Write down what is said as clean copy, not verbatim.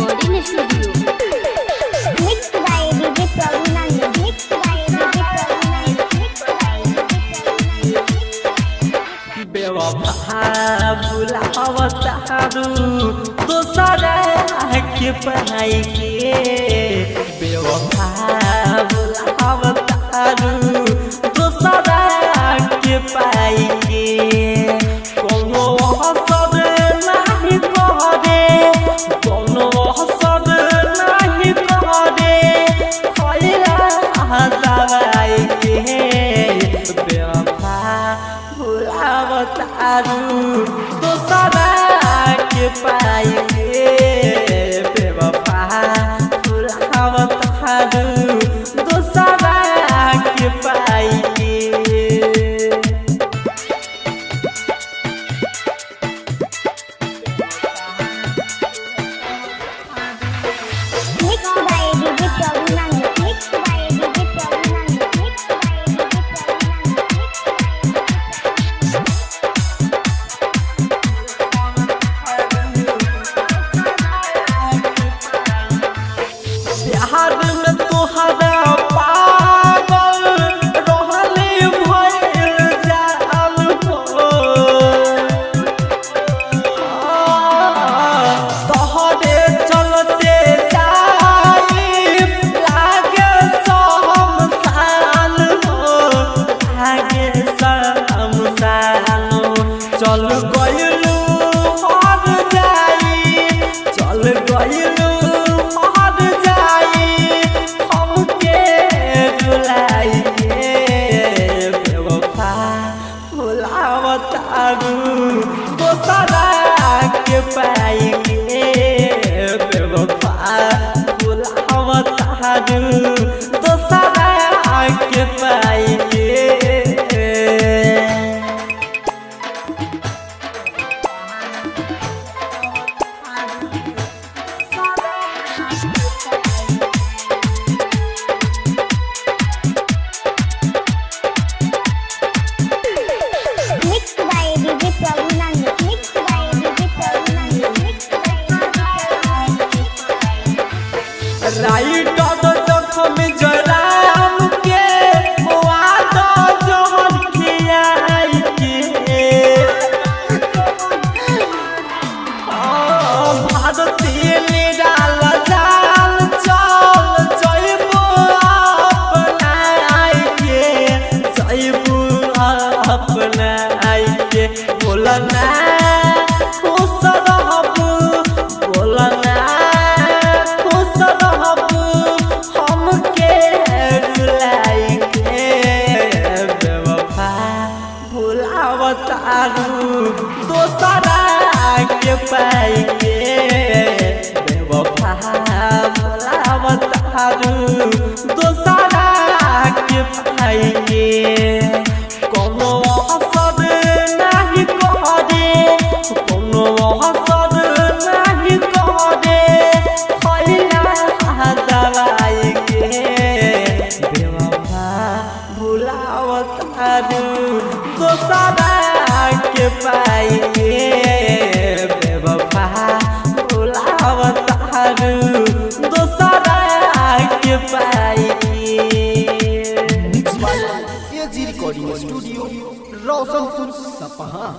Recording studio. Mixed by DJ Pravinanda. Mixed by DJ Pravinanda. Mixed by DJ Pravinanda. बेवफा बुलावतारू दूसरा के पढ़ाई के बेवफा बुलावतारू दूसरा के पाई के कोनो हसद नहीं करे कोनो हसद नहीं करे खैरा दवाई के बेवफा बुलावतारू दूसरा के पाई के बेवफा बुलावतारू दूसरा के पाई के Mixed by DJ Pravinanda. Mixed by DJ Pravinanda. Mixed by DJ Bihar में तोहरा पागल रहले भइल जाल हो तोहरे चलते जाई लागे शमशान हो लागे शमशान चल गइलू हर जाई चल गइलू हर जाई हमके रुलाई के बेवफा बुलावतारू दूसरा के पाई के बेवफा बुलावतारू दूसरा के पाई के Mixed by DJ Pravinanda. Mixed by DJ Pravinanda. Mixed by DJ Pravinanda. Right जखम जराम के मुआद जहर खियाई के भारती निराल जाल चल जइबू अपनाई के जइबू अपनाई के बोलना खुश रहबू बोलना खुश रहबू हमके रुलाई के बेवफा भुलावतारू दूसरा के पाई के बेवफा भुलावतारू दूसरा के पाई के कोनो हसद नहीं करे कोनो हसद नहीं करे खैरा दवाई के बेवफा भुलावतारू दूसरा के पाई के बेवफा भुलावतारू दूसरा के पाई के एजी रिकॉर्डिंग स्टूडियो रोशनपुर सपहा।